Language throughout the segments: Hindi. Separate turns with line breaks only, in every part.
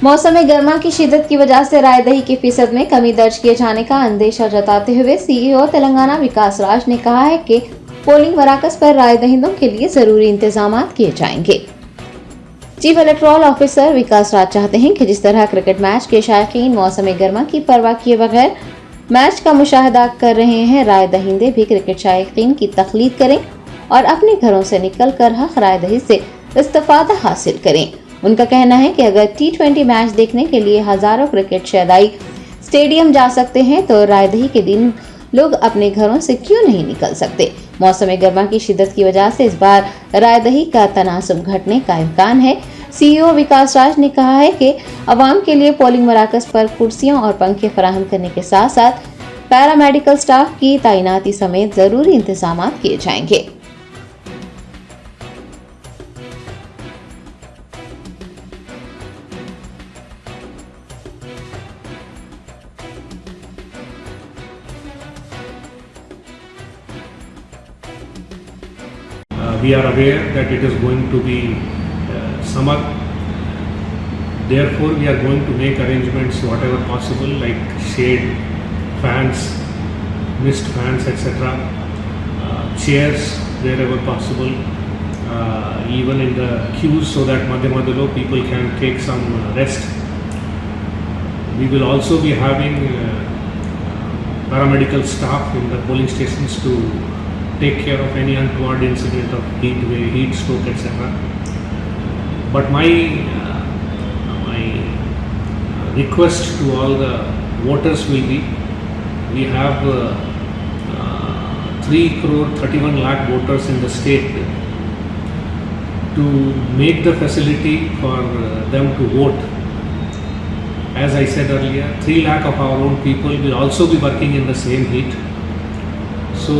मौसम गर्मा की शिद्दत की वजह से राय दही के फीसद में कमी दर्ज किए जाने का अंदेशा जताते हुए सीईओ तेलंगाना विकास राज ने कहा है कि पोलिंग मराकज पर राय दहिंदों के लिए जरूरी इंतजाम किए जाएंगे। चीफ इलेक्टोरल ऑफिसर विकास राज चाहते हैं कि जिस तरह क्रिकेट मैच के शायकीन मौसम गर्मा की परवाह किए बगैर मैच का मुशाहिदा कर रहे हैं, राय दहिंदे भी क्रिकेट शायकीन की तकलीद करें और अपने घरों से निकल कर हक राय दही से इस्तेफादा हासिल करें। उनका कहना है कि अगर T20 मैच देखने के लिए हजारों क्रिकेट शैदाई स्टेडियम जा सकते हैं तो राय दही के दिन लोग अपने घरों से क्यों नहीं निकल सकते। मौसम गर्मा की शिद्दत की वजह से इस बार राय दही का तनासुब घटने का इम्कान है। सीईओ विकास राज ने कहा है कि अवाम के लिए पोलिंग मराकज पर कुर्सियों और पंखे फराहम करने के साथ साथ पैरामेडिकल स्टाफ की तैनाती समेत जरूरी इंतजाम किए जाएंगे।
We are aware that it is going to be summer. Therefore, we are going to make arrangements whatever possible, like shade, fans, mist fans, etc. Chairs wherever possible, even in the queues, so that madhyamalo people can take some rest. We will also be having paramedical staff in the polling stations to take care of any untoward incident of heat wave, heat stroke, etc. But my request to all the voters will be, we have 3 crore 31 lakh voters in the state. To make the facility for them to vote, as I said earlier, 3 lakh of our own people will also be working in the same heat. So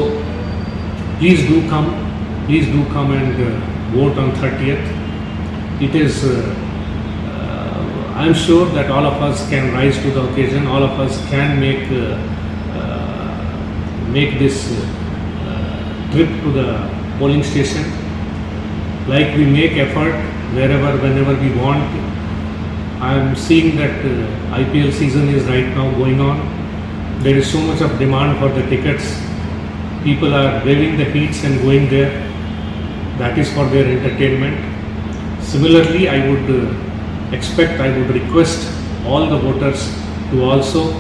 please do come and vote on 30th. It is, I am sure that all of us can rise to the occasion, all of us can make this trip to the polling station. Like we make effort wherever, whenever we want. I am seeing that IPL season is right now going on. There is so much of demand for the tickets. People are braving the heats and going there. That is for their entertainment. Similarly, I would request all the voters to also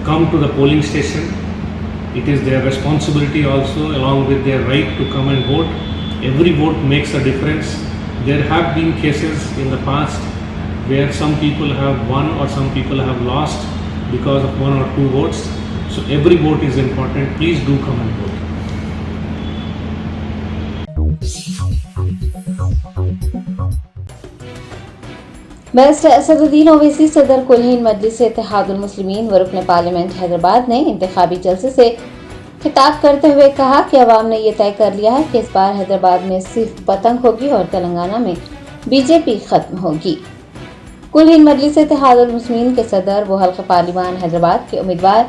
come to the polling station. It is their responsibility also, along with their right, to come and vote. Every vote makes a difference. There have been cases in the past where some people have won or some people have lost because of 1 or 2 votes. So every vote is important. Please do come and vote.
Barrister Asaduddin Owaisi सदर कुल-हिंद मजलिस इत्तेहादुल मुस्लिमीन व रुकन पार्लियामेंट हैदराबाद ने इंतखाबी जलसे से खिताब करते हुए कहा कि अवाम ने यह तय कर लिया है कि इस बार हैदराबाद में सिर्फ पतंग होगी और तेलंगाना में बीजेपी खत्म होगी। कुल हिंद मजलिस इत्तेहादुल मुस्लिमीन के सदर व हल्का पार्लिमान हैदराबाद के उम्मीदवार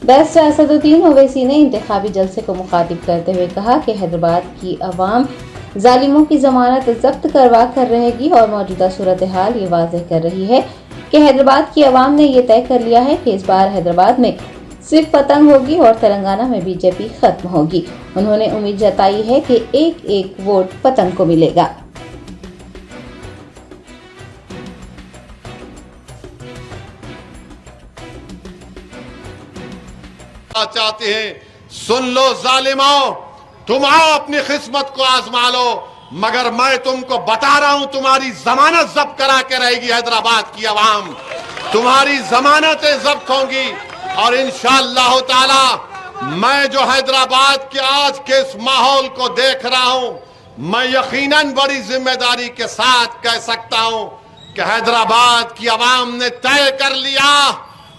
बैरिस्टर असदुद्दीन ओवैसी ने इंतखाबी जलसे को मुखातिब करते हुए कहा कि हैदराबाद की अवाम जालिमों की जमानत जब्त करवा कर रहेगी और मौजूदा सूरत हाल ये वाज़ेह कर रही है कि हैदराबाद की अवाम ने ये तय कर लिया है कि इस बार हैदराबाद में सिर्फ पतंग होगी और तेलंगाना में बीजेपी खत्म होगी। उन्होंने उम्मीद जताई है कि एक एक वोट पतंग को मिलेगा।
चाहते हैं, सुन लो जालिमों, तुम आओ अपनी किस्मत को आजमा लो, मगर मैं तुमको बता रहा हूं तुम्हारी जमानत जब्त करा के रहेगी हैदराबाद की आवाम। तुम्हारी जमानतें जब्त होंगी और इंशाअल्लाह ताला मैं जो हैदराबाद के आज के इस माहौल को देख रहा हूं, मैं यकीनन बड़ी जिम्मेदारी के साथ कह सकता हूं कि हैदराबाद की आवाम ने तय कर लिया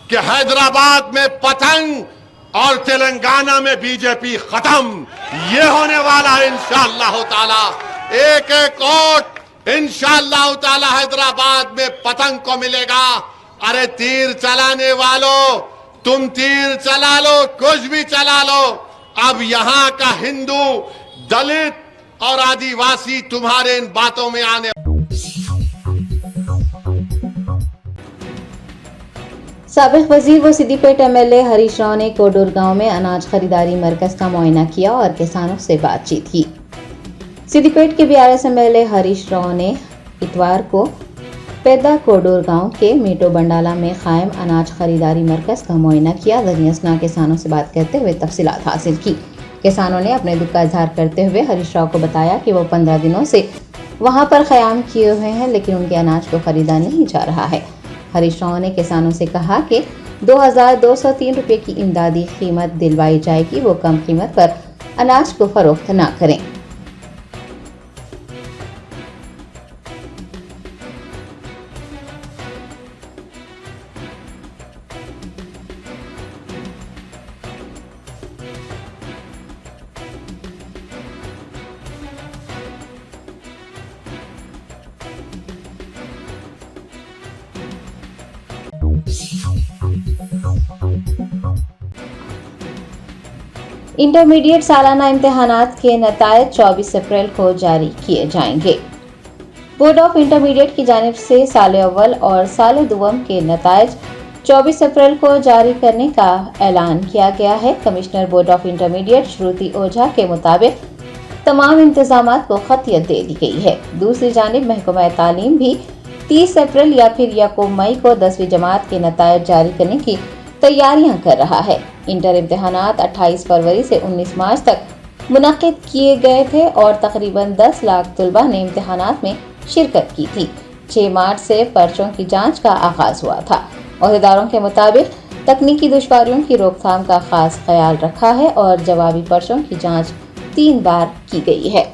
कि हैदराबाद में पतंग और तेलंगाना में बीजेपी खत्म। ये होने वाला है इंशाअल्लाह ताला। एक एक वोट इंशाअल्लाह ताला हैदराबाद में पतंग को मिलेगा। अरे तीर चलाने वालों, तुम तीर चला लो, कुछ भी चला लो। अब यहाँ का हिंदू, दलित, और आदिवासी तुम्हारे इन बातों में आने।
साबिक वजीर व सिद्दीपेट एमएलए हरीश राव ने कोडूर गांव में अनाज खरीदारी मरकज का मुआयना किया और किसानों से बातचीत की। सिद्दीपेट के बीआरएस एमएलए हरीश राव ने इतवार को पैदा कोडूर गांव के मीटो बंडाला में कायम अनाज खरीदारी मरकज का मुआयना किया। दरियासना किसानों से बात करते हुए तफसीलात हासिल की। किसानों ने अपने दुख का इजहार करते हुए हरीश राव को बताया कि वो 15 दिनों से वहां पर क़याम किए हुए हैं, लेकिन उनके अनाज को खरीदा नहीं जा रहा है। हरीश राव ने किसानों से कहा कि 2203 रुपये की इमदादी कीमत दिलवाई जाएगी, वो कम कीमत पर अनाज को फरोख्त न करें। इंटरमीडिएट सालाना इम्तिहानात के नतायज 24 अप्रैल को जारी किए जाएंगे। बोर्ड ऑफ इंटरमीडिएट की जानिब से साल अव्वल और साल दुवम के नतायज 24 अप्रैल को जारी करने का ऐलान किया गया है। कमिश्नर बोर्ड ऑफ इंटरमीडिएट श्रुति ओझा के मुताबिक तमाम इंतजामात को खतियत दे दी गई है। दूसरी जानिब महकमा तालीम भी 30 अप्रैल या फिर 1 मई को 10वीं जमात के नतायज जारी करने की तैयारियां कर रहा है। इंटर इम्तिहानात 28 फरवरी से 19 मार्च तक मुनक्किद किए गए थे और तकरीबन 10 लाख तलबा ने इम्तिहानात में शिरकत की थी। 6 मार्च से पर्चों की जांच का आगाज हुआ था। अहदेदारों के मुताबिक तकनीकी दुश्वारियों की रोकथाम का खास ख्याल रखा है और जवाबी पर्चों की जांच 3 बार की गई है।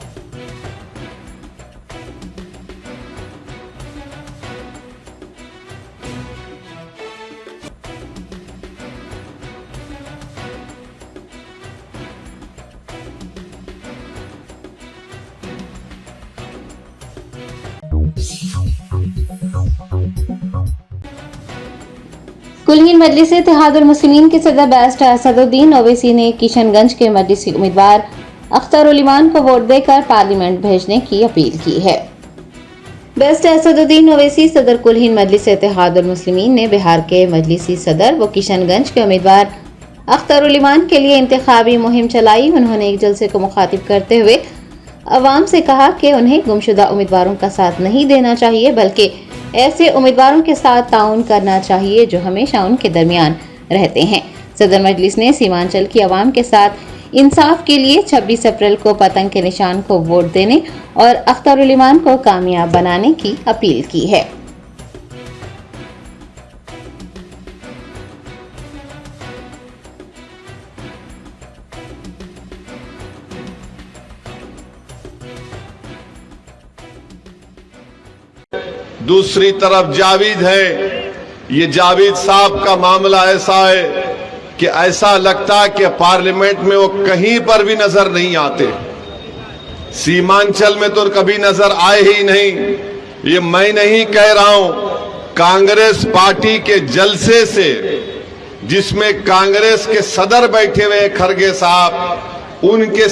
कुलहीन मजलिस इत्तेहादुल मुस्लिमीन के सदर बैरिस्टर असदुद्दीन ओवैसी ने किशनगंज के मजलिसी उम्मीदवार अख्तर उल ईमान को वोट देकर पार्लियामेंट भेजने की अपील की है। बैरिस्टर असदुद्दीन ओवैसी सदर कुलहीन मजलिस इत्तेहादुल मुस्लिमीन ने बिहार के मजलिसी सदर व किशनगंज के उम्मीदवार अख्तर उल ईमान के लिए इंतखाबी मुहिम चलाई। उन्होंने एक जलसे को मुखातिब करते हुए अवाम से कहा कि उन्हें गुमशुदा उम्मीदवारों का साथ नहीं देना चाहिए, बल्कि ऐसे उम्मीदवारों के साथ ताउन करना चाहिए जो हमेशा उनके दरमियान रहते हैं। सदर मजलिस ने सीमांचल की आवाम के साथ इंसाफ के लिए 26 अप्रैल को पतंग के निशान को वोट देने और अख्तर उल ईमान को कामयाब बनाने की अपील की है।
दूसरी तरफ जावेद है। ये जावेद साहब का मामला ऐसा है कि ऐसा लगता है कि पार्लियामेंट में वो कहीं पर भी नजर नहीं आते। सीमांचल में तो कभी नजर आए ही नहीं। ये मैं नहीं कह रहा हूं, कांग्रेस पार्टी के जलसे से, जिसमें कांग्रेस के सदर बैठे हुए खरगे साहब, उनके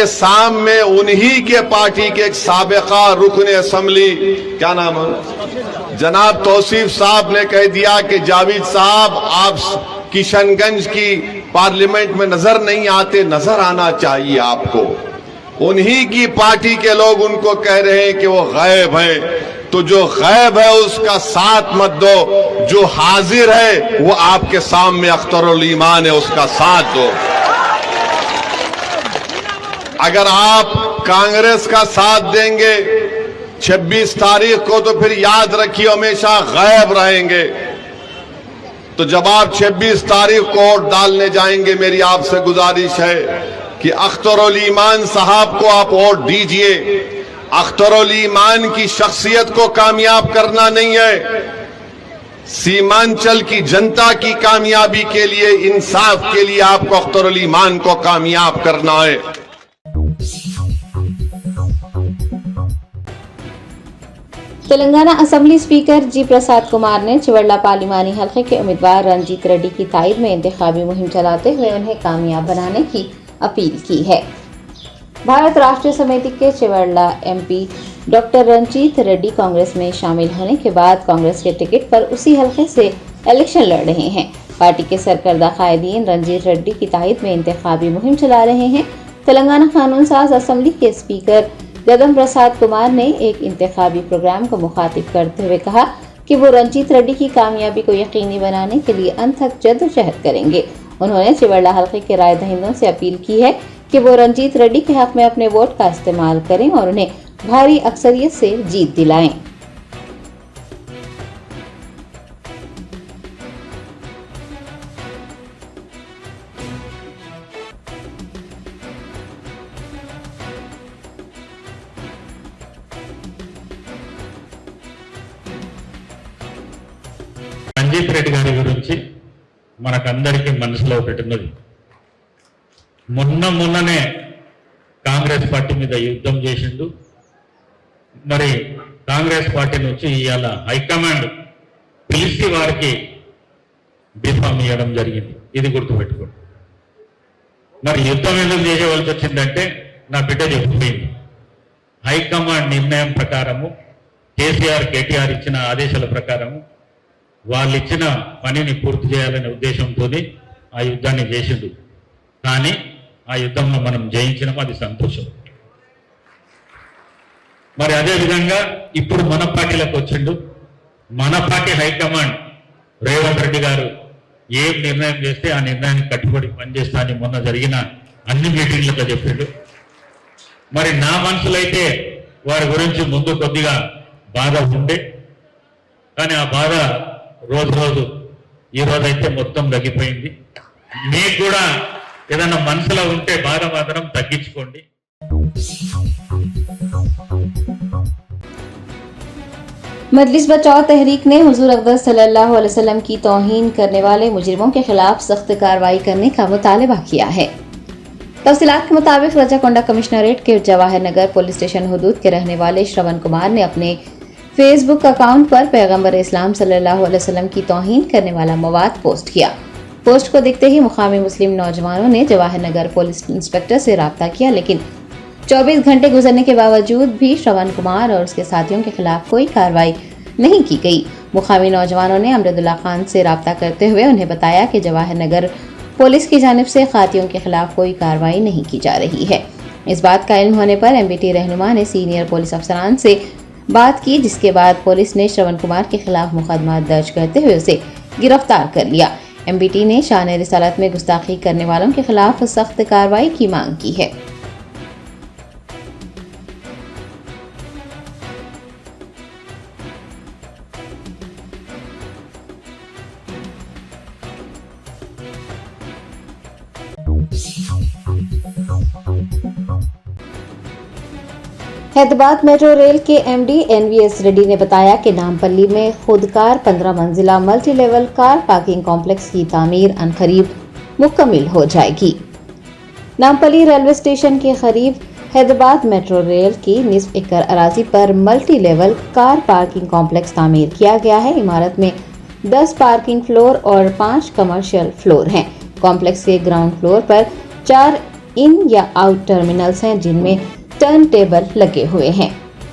सामने उन्हीं के पार्टी के एक साबिका रुकन असेंबली, क्या नाम है, जनाब तौसीफ साहब ने कह दिया कि जावेद साहब आप किशनगंज की पार्लियामेंट में नजर नहीं आते, नजर आना चाहिए आपको। उन्हीं की पार्टी के लोग उनको कह रहे हैं कि वो गायब है। तो जो गायब है उसका साथ मत दो, जो हाजिर है वो आपके सामने अख्तर उल ईमान है, उसका साथ दो। अगर आप कांग्रेस का साथ देंगे 26 तारीख को, तो फिर याद रखिए हमेशा गायब रहेंगे। तो जब आप 26 तारीख को वोट डालने जाएंगे, मेरी आपसे गुजारिश है कि अख्तर उल ईमान साहब को आप वोट दीजिए। अख्तर उल ईमान की शख्सियत को कामयाब करना नहीं है, सीमांचल की जनता की कामयाबी के लिए, इंसाफ के लिए आपको अख्तर उल ईमान को कामयाब करना है।
तेलंगाना असेंबली स्पीकर जी प्रसाद कुमार ने चिवड़ला पार्लिमानी हल्के के उम्मीदवार रंजीत रेड्डी की तायद में इंतखाबी मुहिम चलाते हुए उन्हें कामयाब बनाने की अपील की है। भारत राष्ट्रीय समिति के चिवरला एमपी डॉक्टर रंजीत रेड्डी कांग्रेस में शामिल होने के बाद कांग्रेस के टिकट पर उसी हलके से इलेक्शन लड़ रहे हैं। पार्टी के सरकर्दा कायदीन रंजीत रेड्डी की तायद में इंतखाबी मुहिम चला रहे हैं। तेलंगाना कानून साज असेंबली के स्पीकर गदम प्रसाद कुमार ने एक इंतखाबी प्रोग्राम को मुखातिब करते हुए कहा कि वो रंजीत रेड्डी की कामयाबी को यकीनी बनाने के लिए अंत तक जद्दोजहद करेंगे। उन्होंने चिवरला हलके के राय दहिंदों से अपील की है कि वो रंजीत रेड्डी के हक में अपने वोट का इस्तेमाल करें और उन्हें भारी अक्सरियत से जीत दिलाएं।
రంజిత్ రెడ్డి గారి గురించి మనకందరికీ మనసులో ఒకటి ఉన్నది. మొన్ననే కాంగ్రెస్ పార్టీ మీద యుద్ధం చేసిండు. మరి కాంగ్రెస్ పార్టీ నుంచి ఇవాళ హైకమాండ్ పిలిచి వారికి బీఫామ్ ఇవ్వడం జరిగింది. ఇది గుర్తుపెట్టుకోండి. మరి యుద్ధం ఎందుకు చేసేవలసి వచ్చిందంటే నా బిడ్డ చెప్పిపోయింది. హైకమాండ్ నిర్ణయం ప్రకారము కేటీఆర్ ఇచ్చిన ఆదేశాల ప్రకారము వాళ్ళు ఇచ్చిన పనిని పూర్తి చేయాలనే ఉద్దేశంతో ఆ యుద్ధాన్ని చేసిండు. కానీ ఆ యుద్ధంలో మనం జయించినాం, అది సంతోషం. మరి అదే విధంగా ఇప్పుడు మన పార్టీలకు వచ్చిండు. మన పార్టీ హైకమాండ్ రేవంత్ రెడ్డి గారు ఏం నిర్ణయం చేస్తే ఆ నిర్ణయానికి కట్టుబడి పనిచేస్తా అని మొన్న జరిగిన అన్ని మీటింగ్లతో చెప్పిండు. మరి నా మనసులో అయితే వారి గురించి ముందు కొద్దిగా బాధ ఉండే, కానీ ఆ బాధ రోజు ఈ రోజైతే మొత్తం తగ్గిపోయింది. మీకు కూడా ఏదైనా మనసులో ఉంటే బాధ మాత్రం తగ్గించుకోండి.
मजलिस बचाओ तहरीक ने हुजूर अक़दस सल्लल्लाहु अलैहि वसल्लम की तौहीन करने वाले मुजरिमों के खिलाफ सख्त कार्रवाई करने का मुतालबा किया है। तफसीलात के मुताबिक रजाकोंडा कमिश्नरेट के जवाहर नगर पुलिस स्टेशन हुदूद के रहने वाले श्रवण कुमार ने अपने फेसबुक अकाउंट पर पैगंबर इस्लाम सल्लल्लाहु अलैहि वसल्लम की तौहीन करने वाला मवाद पोस्ट किया। पोस्ट को देखते ही मुकामी मुस्लिम नौजवानों ने जवाहर नगर पुलिस इंस्पेक्टर से राब्ता किया, लेकिन 24 घंटे गुजरने के बावजूद भी श्रवण कुमार और उसके साथियों के खिलाफ कोई कार्रवाई नहीं की गई। मुकामी नौजवानों ने अमरदुल्ला खान से राब्ता करते हुए उन्हें बताया कि जवाहर नगर पुलिस की जानिब से खातियों के खिलाफ कोई कार्रवाई नहीं की जा रही है। इस बात का इल्म होने पर एमबीटी रहनुमा ने सीनियर पुलिस अफसरान से बात की, जिसके बाद पुलिस ने श्रवण कुमार के खिलाफ मुकदमा दर्ज करते हुए उसे गिरफ्तार कर लिया। एमबीटी ने शान रिसालत में गुस्ताखी करने वालों के खिलाफ सख्त कार्रवाई की मांग की है। हैदराबाद मेट्रो रेल के एमडी एनवीएस रेड्डी ने बताया कि नामपल्ली में खुदकार 15 मंजिला multi level car parking complex की तामीर अनकरीब मुकम्मल हो जाएगी। नामपल्ली रेलवे स्टेशन के करीब हैदराबाद मेट्रो रेल की निस्फ एकड़ अराजी पर multi level car parking complex तामीर किया गया है। इमारत में 10 पार्किंग फ्लोर और 5 कमर्शियल फ्लोर हैं। कॉम्प्लेक्स के ग्राउंड फ्लोर पर 4 इन या आउट टर्मिनल्स हैं, जिनमें टर्न टेबल लगे हुए हैं।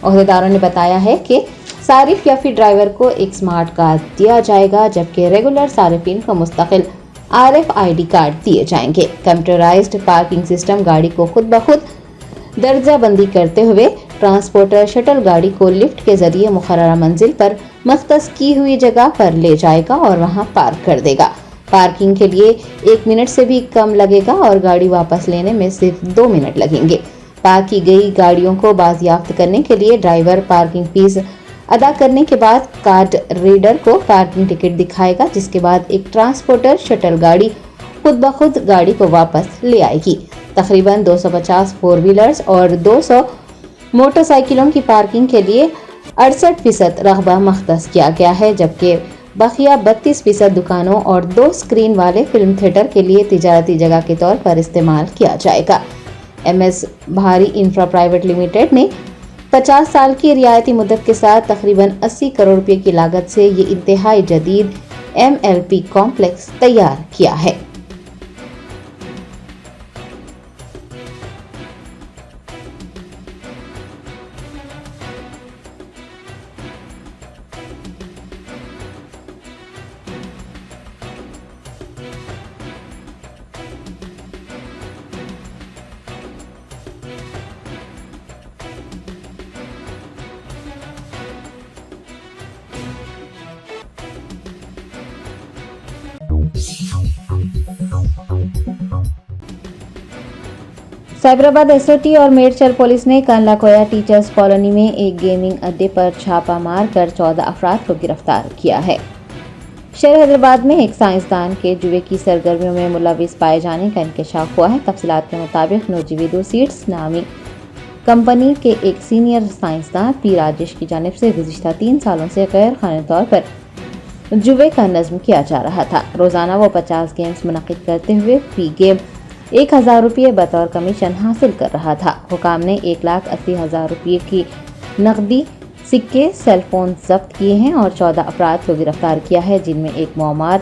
ओहदेदारों ने बताया है कि सारिफ या फिर ड्राइवर को एक स्मार्ट कार्ड दिया जाएगा, जबकि रेगुलर सारिफिन को मुस्तकिल RFID कार्ड दिए जाएंगे। कंप्यूटराइज्ड पार्किंग सिस्टम गाड़ी को खुद ब खुद दर्जा बंदी करते हुए ट्रांसपोर्टर शटल गाड़ी को लिफ्ट के जरिए मुकर्ररा मंजिल पर मख्तस की हुई जगह पर ले जाएगा और वहां पार्क कर देगा। पार्किंग के लिए 1 मिनट से भी कम लगेगा और गाड़ी वापस लेने में सिर्फ 2 मिनट लगेंगे। पार्क की गई गाड़ियों को बाजियाफ्त करने के लिए ड्राइवर पार्किंग फीस अदा करने के बाद कार्ड रीडर को पार्किंग टिकट दिखाएगा, जिसके बाद एक ट्रांसपोर्टर शटल गाड़ी खुद ब खुद गाड़ी को वापस ले आएगी। तकरीबन 250 फोर व्हीलर्स और 200 मोटरसाइकिलों की पार्किंग के लिए 68% रकबा मख्तस किया गया है, जबकि बकिया 32% दुकानों और 2 स्क्रीन वाले फिल्म थिएटर के लिए तिजारती जगह के तौर पर इस्तेमाल किया जाएगा। MS भारी इंफ्रा प्राइवेट लिमिटेड ने 50 साल की रियायती मुद्दत के साथ तकरीबन 80 करोड़ रुपए की लागत से ये इंतहाई जदीद MLP कॉम्प्लेक्स तैयार किया है। साइबराबाद एसओटी और मेडचल पुलिस ने कंलाकोया टीचर्स कॉलोनी में एक गेमिंग अड्डे पर छापा मारकर 14 अफराद को गिरफ्तार किया है। शहर हैदराबाद में एक साइंसदान के जुए की सरगर्मियों में मुलविस पाए जाने का इंकशाफ हुआ है। तफसीलात के मुताबिक नोजिविडो सीड्स नामी कंपनी के एक सीनियर साइंसदान पी राजेश की जानिब से गुज़िश्ता 3 सालों से गैर कानूनी तौर पर जुए का नज़्म किया जा रहा था। रोज़ाना वो 50 गेम्स मुनक़िद करते हुए फी गेम 1000 रुपये बतौर कमीशन हासिल कर रहा था। हुकाम ने 1,80,000 रुपये की नकदी, सिक्के, सेलफोन जब्त किए हैं और 14 अफराद को गिरफ्तार किया है, जिनमें एक मौमार,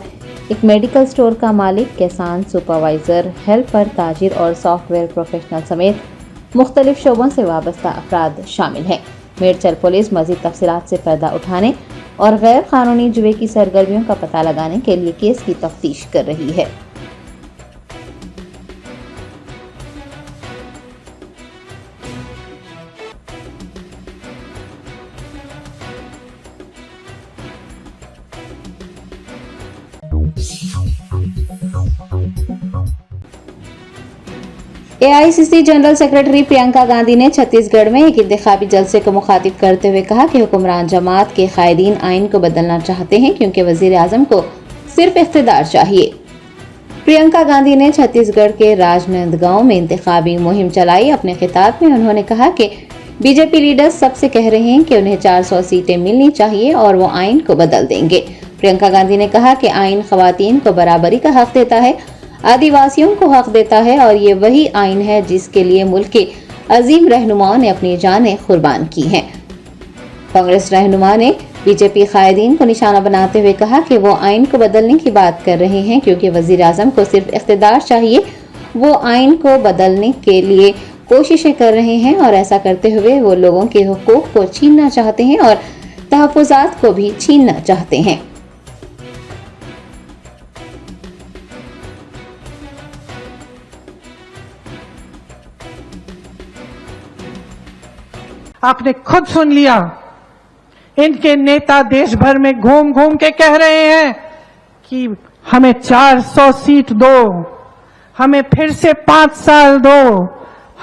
एक मेडिकल स्टोर का मालिक, किसान सुपरवाइजर, हेल्पर, ताजिर और सॉफ्टवेयर प्रोफेशनल समेत मुख्तलिफ शोबों से वाबस्ता अफराद शामिल हैं। मेडचल पुलिस मजीद तफसीलात से पर्दा उठाने और गैर कानूनी जुए की सरगर्मियों का पता लगाने के लिए केस की तफ्तीश कर रही है। AICC general secretary Priyanka Gandhi ने छत्तीसगढ़ में एक इंतखाबी जलसे को मुखातिब करते हुए कहा कि हुक्मरान जमात के कायदीन आइन को बदलना चाहते हैं क्योंकि वजीर आजम को सिर्फ इख्तिदार चाहिए। प्रियंका गांधी ने छत्तीसगढ़ के राजनांदगांव में इंतखाबी मुहिम चलाई। अपने खिताब में उन्होंने कहा कि बीजेपी लीडर्स सबसे कह रहे हैं कि उन्हें 400 सीटें मिलनी चाहिए और वो आइन को बदल देंगे। प्रियंका गांधी ने कहा कि आइन खवातीन को बराबरी का हक देता है, आदिवासियों को हक देता है और ये वही आइन है जिसके लिए मुल्क के अजीम रहनुमाओं ने अपनी जानें कुर्बान की हैं। कांग्रेस रहनुमा ने बीजेपी कायदीन को निशाना बनाते हुए कहा कि वो आइन को बदलने की बात कर रहे हैं क्योंकि वजीर आजम को सिर्फ इख्तिदार चाहिए। वो आइन को बदलने के लिए कोशिशें कर रहे हैं और ऐसा करते हुए वो लोगों के हुकूक को छीनना चाहते हैं और तहफ़्फ़ुज़ात को भी छीनना चाहते हैं।
आपने खुद सुन लिया, इनके नेता देश भर में घूम घूम के कह रहे हैं कि हमें 400 सीट दो, हमें फिर से 5 साल दो,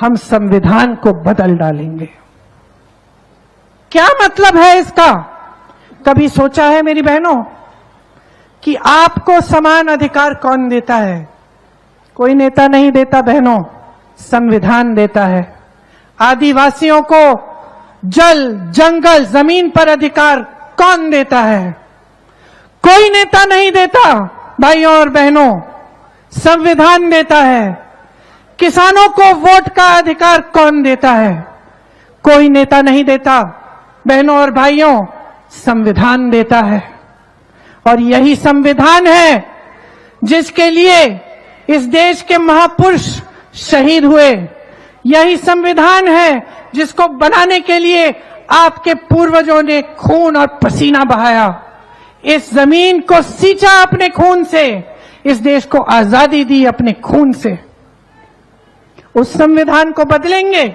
हम संविधान को बदल डालेंगे। क्या मतलब है इसका? कभी सोचा है मेरी बहनों कि आपको समान अधिकार कौन देता है? कोई नेता नहीं देता बहनों, संविधान देता है। आदिवासियों को जल, जंगल, जमीन पर अधिकार कौन देता है? कोई नेता नहीं देता भाइयों और बहनों, संविधान देता है। किसानों को वोट का अधिकार कौन देता है? कोई नेता नहीं देता बहनों और भाइयों, संविधान देता है। और यही संविधान है जिसके लिए इस देश के महापुरुष शहीद हुए। यही संविधान है जिसको बनाने के लिए आपके पूर्वजों ने खून और पसीना बहाया, इस जमीन को सींचा अपने खून से, इस देश को आजादी दी अपने खून से। उस संविधान को बदलेंगे?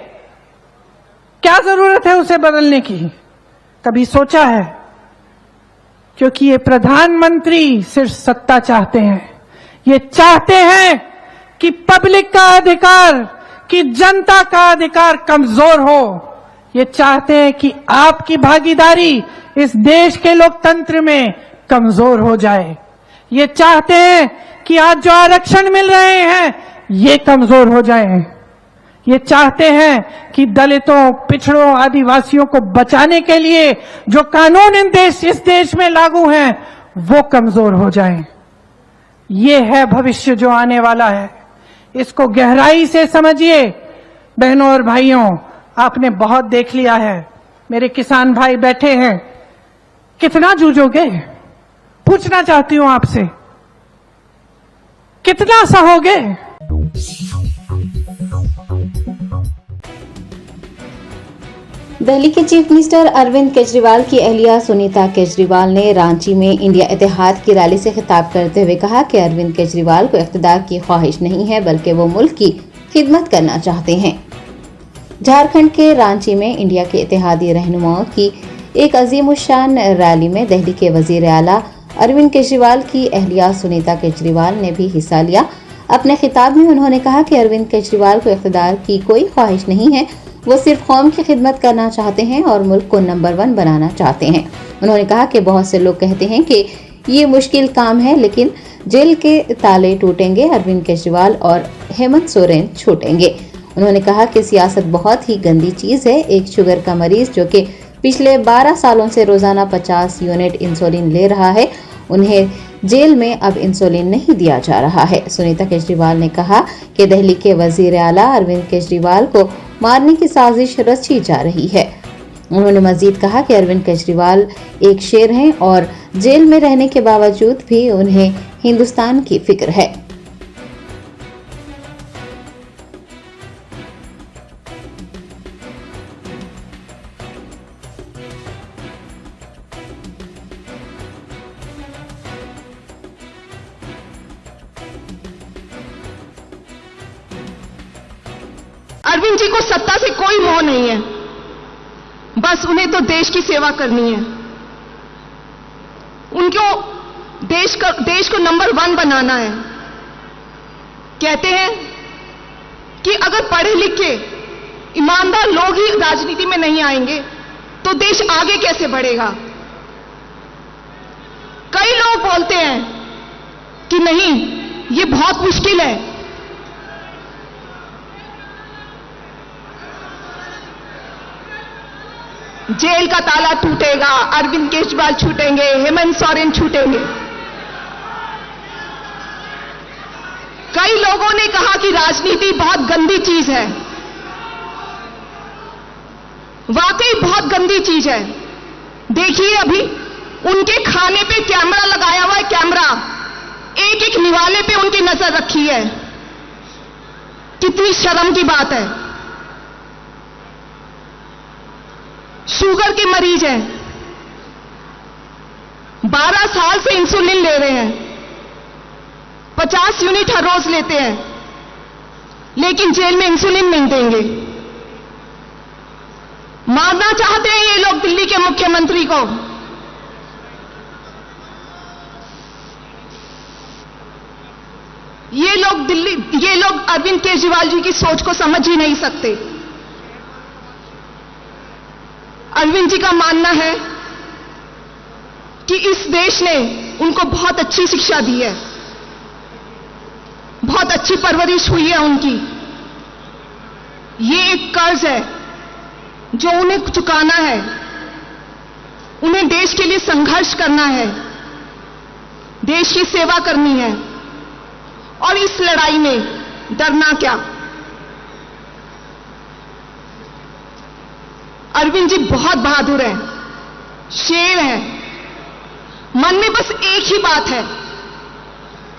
क्या जरूरत है उसे बदलने की? कभी सोचा है? क्योंकि ये प्रधानमंत्री सिर्फ सत्ता चाहते हैं। ये चाहते हैं कि पब्लिक का अधिकार, कि जनता का अधिकार कमजोर हो। ये चाहते हैं कि आपकी भागीदारी इस देश के लोकतंत्र में कमजोर हो जाए। ये चाहते हैं कि आज जो आरक्षण मिल रहे हैं ये कमजोर हो जाए। ये चाहते हैं कि दलितों, पिछड़ों, आदिवासियों को बचाने के लिए जो कानून इस देश में लागू हैं वो कमजोर हो जाएं। ये है भविष्य जो आने वाला है। इसको गहराई से समझिए बहनों और भाइयों। आपने बहुत देख लिया है, मेरे किसान भाई बैठे हैं, कितना जूझोगे? पूछना चाहती हूं आपसे, कितना सहोगे?
दिल्ली के चीफ मिनिस्टर अरविंद केजरीवाल की अहलिया सुनीता केजरीवाल ने रांची में इंडिया इत्तेहाद की रैली से खिताब करते हुए कहा कि अरविंद केजरीवाल को इख्तिदार की ख्वाहिश नहीं है बल्कि वो मुल्क की खिदमत करना चाहते हैं। झारखंड के रांची में इंडिया के इत्तेहादी रहनुमाओं की एक अजीमुशान रैली में दिल्ली के वजीर आला अरविंद केजरीवाल की अहलिया सुनीता केजरीवाल ने भी हिस्सा लिया। अपने खिताब में उन्होंने कहा कि अरविंद केजरीवाल को इख्तियार की कोई ख्वाहिश नहीं है, वो सिर्फ कौम की खिदमत करना चाहते हैं और मुल्क को नंबर 1 बनाना चाहते हैं। उन्होंने कहा कि बहुत से लोग कहते हैं कि ये मुश्किल काम है, लेकिन जेल के ताले टूटेंगे, अरविंद केजरीवाल और हेमंत सोरेन छूटेंगे। उन्होंने कहा कि सियासत बहुत ही गंदी चीज है। एक शुगर का मरीज जो कि पिछले 12 सालों से रोजाना 50 यूनिट इंसुलिन ले रहा है, उन्हें जेल में अब इंसुलिन नहीं दिया जा रहा है। सुनीता केजरीवाल ने कहा कि दिल्ली के वजीर आला अरविंद केजरीवाल को मारने की साजिश रची जा रही है। उन्होंने मजीद कहा कि अरविंद केजरीवाल एक शेर हैं और जेल में रहने के बावजूद भी उन्हें हिंदुस्तान की फिक्र है।
अरविंद जी को सत्ता से कोई मोह नहीं है, बस उन्हें तो देश की सेवा करनी है। उनको देश को नंबर 1 बनाना है। कहते हैं कि अगर पढ़े लिखे ईमानदार लोग ही राजनीति में नहीं आएंगे तो देश आगे कैसे बढ़ेगा। कई लोग बोलते हैं कि नहीं, ये बहुत मुश्किल है। जेल का ताला टूटेगा, अरविंद केजरीवाल छूटेंगे, हेमंत सोरेन छूटेंगे। कई लोगों ने कहा कि राजनीति बहुत गंदी चीज है। वाकई बहुत गंदी चीज है। देखिए, अभी उनके खाने पे कैमरा लगाया हुआ है, कैमरा एक एक निवाले पे उनकी नजर रखी है। कितनी शर्म की बात है। शुगर के मरीज हैं, 12 साल से इंसुलिन ले रहे हैं, 50 यूनिट हर रोज लेते हैं, लेकिन जेल में इंसुलिन नहीं देंगे। मारना चाहते हैं ये लोग दिल्ली के मुख्यमंत्री को। ये लोग अरविंद केजरीवाल जी की सोच को समझ ही नहीं सकते। अरविंद जी का मानना है कि इस देश ने उनको बहुत अच्छी शिक्षा दी है, बहुत अच्छी परवरिश हुई है उनकी। ये एक कर्ज है जो उन्हें चुकाना है। उन्हें देश के लिए संघर्ष करना है, देश की सेवा करनी है, और इस लड़ाई में डरना क्या। अरविंद जी बहुत बहादुर हैं, शेर हैं। मन में बस एक ही बात है,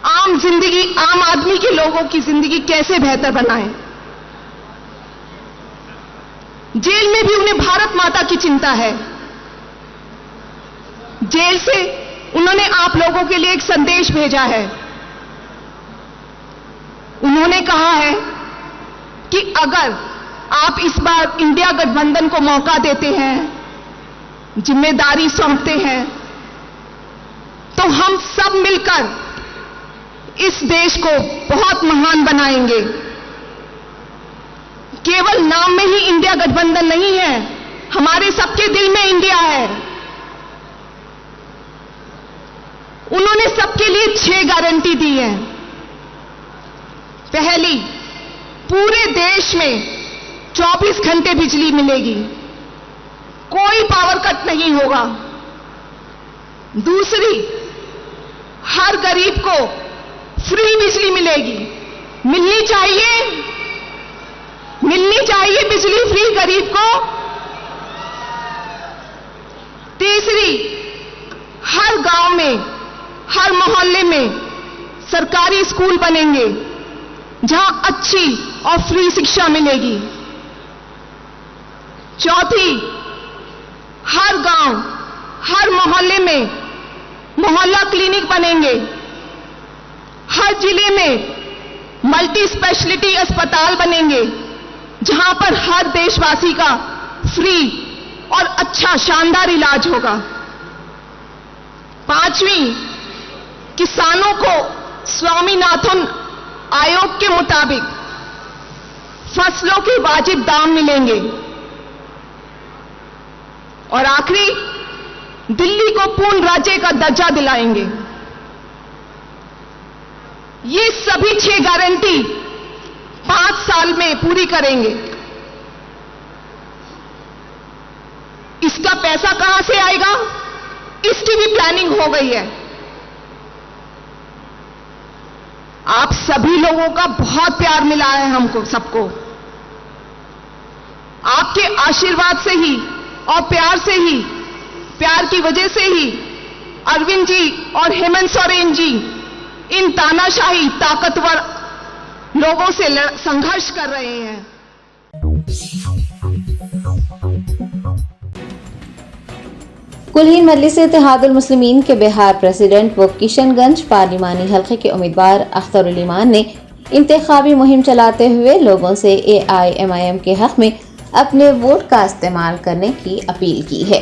आम जिंदगी, आम आदमी के लोगों की जिंदगी कैसे बेहतर बनाएं। जेल में भी उन्हें भारत माता की चिंता है। जेल से उन्होंने आप लोगों के लिए एक संदेश भेजा है। उन्होंने कहा है कि अगर आप इस बार इंडिया गठबंधन को मौका देते हैं, जिम्मेदारी सौंपते हैं, तो हम सब मिलकर इस देश को बहुत महान बनाएंगे। केवल नाम में ही इंडिया गठबंधन नहीं है, हमारे सबके दिल में इंडिया है। उन्होंने सबके लिए 6 गारंटी दी है। पहली, पूरे देश में 24 घंटे बिजली मिलेगी, कोई पावर कट नहीं होगा। दूसरी, हर गरीब को फ्री बिजली मिलेगी, मिलनी चाहिए बिजली फ्री गरीब को। तीसरी, हर गांव में, हर मोहल्ले में सरकारी स्कूल बनेंगे जहां अच्छी और फ्री शिक्षा मिलेगी। चौथी, हर गांव, हर मोहल्ले में मोहल्ला क्लिनिक बनेंगे। हर जिले में मल्टी स्पेशलिटी अस्पताल बनेंगे जहां पर हर देशवासी का फ्री और अच्छा शानदार इलाज होगा। पांचवी, किसानों को स्वामीनाथन आयोग के मुताबिक फसलों के वाजिब दाम मिलेंगे। और आखिरी, दिल्ली को पूर्ण राज्य का दर्जा दिलाएंगे। ये सभी 6 गारंटी 5 साल में पूरी करेंगे। इसका पैसा कहां से आएगा, इसकी भी प्लानिंग हो गई है। आप सभी लोगों का बहुत प्यार मिला है हमको सबको। आपके आशीर्वाद से ही और प्यार की वजह से ही अरविंद जी और हेमंत सोरेन जी इन तानाशाही ताकतवर लोगों से संघर्ष कर रहे हैं।
कुल मजलिस इत्तेहादुल मुस्लिमीन के बिहार प्रेसिडेंट व किशनगंज पार्लिमानी हल्के के उम्मीदवार अख्तर उल ईमान ने इंतखाबी मुहिम चलाते हुए लोगों से AIMIM के हक में अपने वोट का इस्तेमाल करने की अपील की है।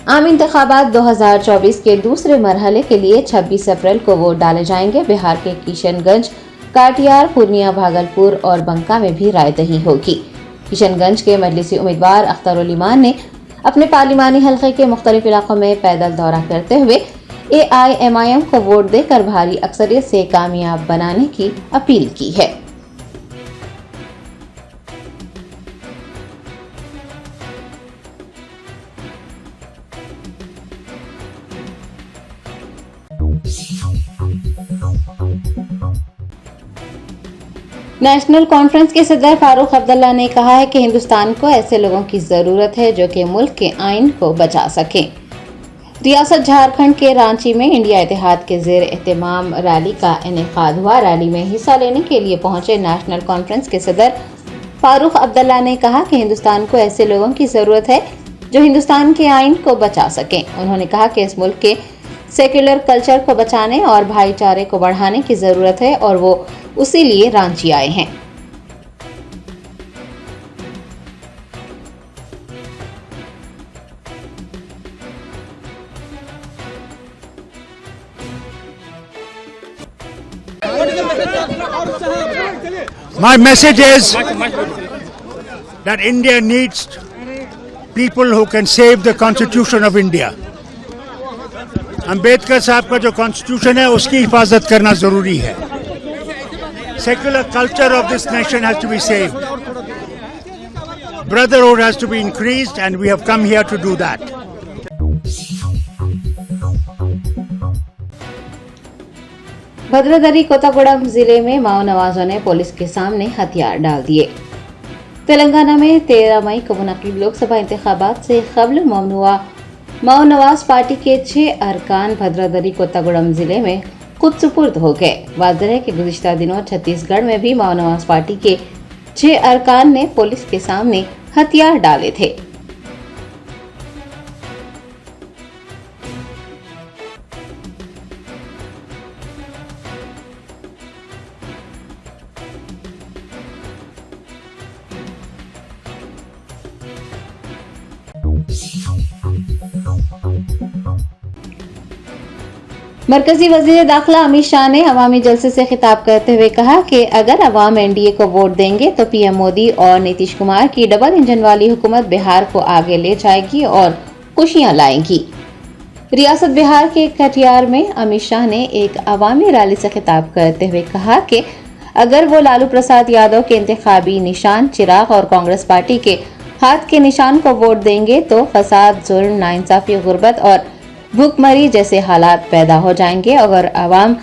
आम इंतखाबात 2024 के दूसरे मरहले के लिए 26 अप्रैल को वोट डाले जाएंगे। बिहार के किशनगंज, काटियार, पूर्णिया, भागलपुर और बंका में भी रायदही होगी। किशनगंज के मजलिसी उम्मीदवार अख्तर उल ईमान ने अपने पार्लिमानी हल्के के मुख्तलिफ इलाकों में पैदल दौरा करते हुए AIMIM को वोट देकर भारी अक्सरियत से कामयाब बनाने की अपील की है। नेशनल कॉन्फ्रेंस के सदर फारूक अब्दुल्ला ने कहा है कि हिंदुस्तान को ऐसे लोगों की जरूरत है जो कि मुल्क के आइन को बचा सकें। रियासत झारखंड के रांची में इंडिया इत्तेहाद के जेर एहतमाम रैली का इनेकाद हुआ। रैली में हिस्सा लेने के लिए पहुंचे नेशनल कॉन्फ्रेंस के सदर फारूक अब्दुल्ला ने कहा कि हिंदुस्तान को ऐसे लोगों की जरूरत है जो हिंदुस्तान के आइन को बचा सकें। उन्होंने कहा कि इस मुल्क के सेक्युलर कल्चर को बचाने और भाईचारे को बढ़ाने की जरूरत है और वो उसी लिए रांची आए हैं।
My message is that India needs people who can save the Constitution of India. Ambedkar साहब का जो कॉन्स्टिट्यूशन है उसकी हिफाजत करना जरूरी है। Secular culture of this nation has to be saved. Brotherhood has to be increased and we have come here to do that.
भद्रादरी कोतागुड़म जिले में माओ नवाजों ने पुलिस के सामने हथियार डाल दिए। तेलंगाना में 13 मई को मुनक़िद लोकसभा इंतखाबात से क़ब्ल ममनुआ माओ नवाज पार्टी के 6 अरकान भद्रादरी कोतागुड़म जिले में खुद सुपुर्द हो गए। वाज़ेह है कि गुज़िश्ता दिनों छत्तीसगढ़ में भी माओ नवाज पार्टी के 6 अरकान ने पुलिस के सामने हथियार डाले थे। मरकजी वजीर दाखिला अमित शाह ने अवामी जलसे से खिताब करते हुए कहा कि अगर अवाम एनडीए को वोट देंगे तो पीएम मोदी और नीतीश कुमार की डबल इंजन वाली हुकूमत बिहार को आगे ले जाएगी और खुशियां लाएगी। रियासत बिहार के कटियार में अमित शाह ने एक अवामी रैली से खिताब करते हुए कहा कि अगर वो लालू प्रसाद यादव के इंतखाबी निशान चिराग और कांग्रेस पार्टी के हाथ के निशान को वोट देंगे तो फसाद, जुल्म, नाइंसाफी, गुर्बत और भूखमरी जैसे हालात पैदा हो जाएंगे। अगर आवाम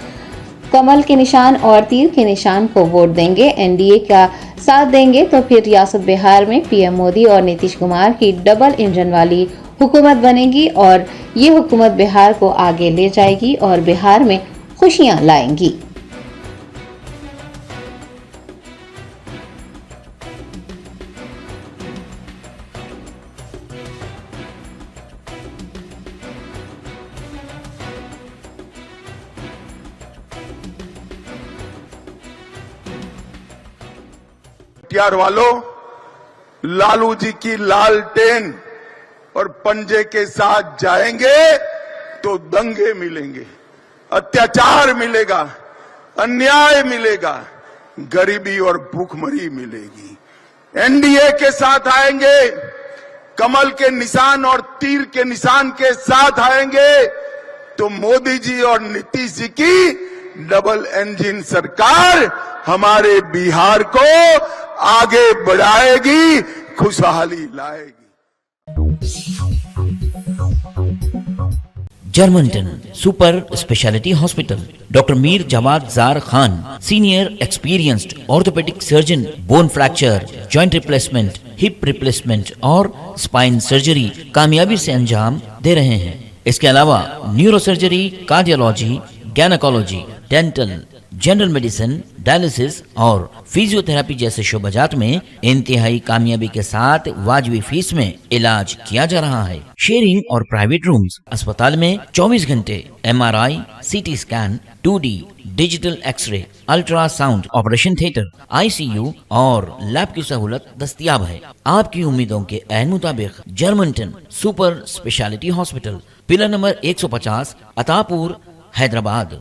कमल के निशान और तीर के निशान को वोट देंगे, एनडीए का साथ देंगे तो फिर रियासत बिहार में पीएम मोदी और नीतीश कुमार की डबल इंजन वाली हुकूमत बनेगी और ये हुकूमत बिहार को आगे ले जाएगी और बिहार में खुशियां लाएंगी।
कटियार वालों, लालू जी की लालटेन और पंजे के साथ जाएंगे तो दंगे मिलेंगे, अत्याचार मिलेगा, अन्याय मिलेगा, गरीबी और भूखमरी मिलेगी। एनडीए के साथ आएंगे, कमल के निशान और तीर के निशान के साथ आएंगे तो मोदी जी और नीतीश जी की डबल इंजन सरकार हमारे बिहार को आगे बढ़ाएगी, खुशहाली लाएगी।
जर्मनटन super speciality hospital, doctor Mir Jawad Zar Khan, senior experienced orthopaedic surgeon, bone fracture, joint replacement, hip replacement और स्पाइन सर्जरी कामयाबी से अंजाम दे रहे हैं। इसके अलावा neuro surgery, cardiology, gynaecology, dental, general medicine, dialysis और फिजियोथेरेपी जैसे शोबाजात में इंतहाई कामयाबी के साथ वाजबी फीस में इलाज किया जा रहा है। शेयरिंग और प्राइवेट रूम्स, अस्पताल में 24 घंटे MRI, CT scan, 2D digital x ray, ultrasound, operation theatre, ICU और लैब की सहूलत दस्तयाब है। आपकी उम्मीदों के ऐन मुताबिक Germanton super speciality hospital, pillar number 150, Attapur, Hyderabad.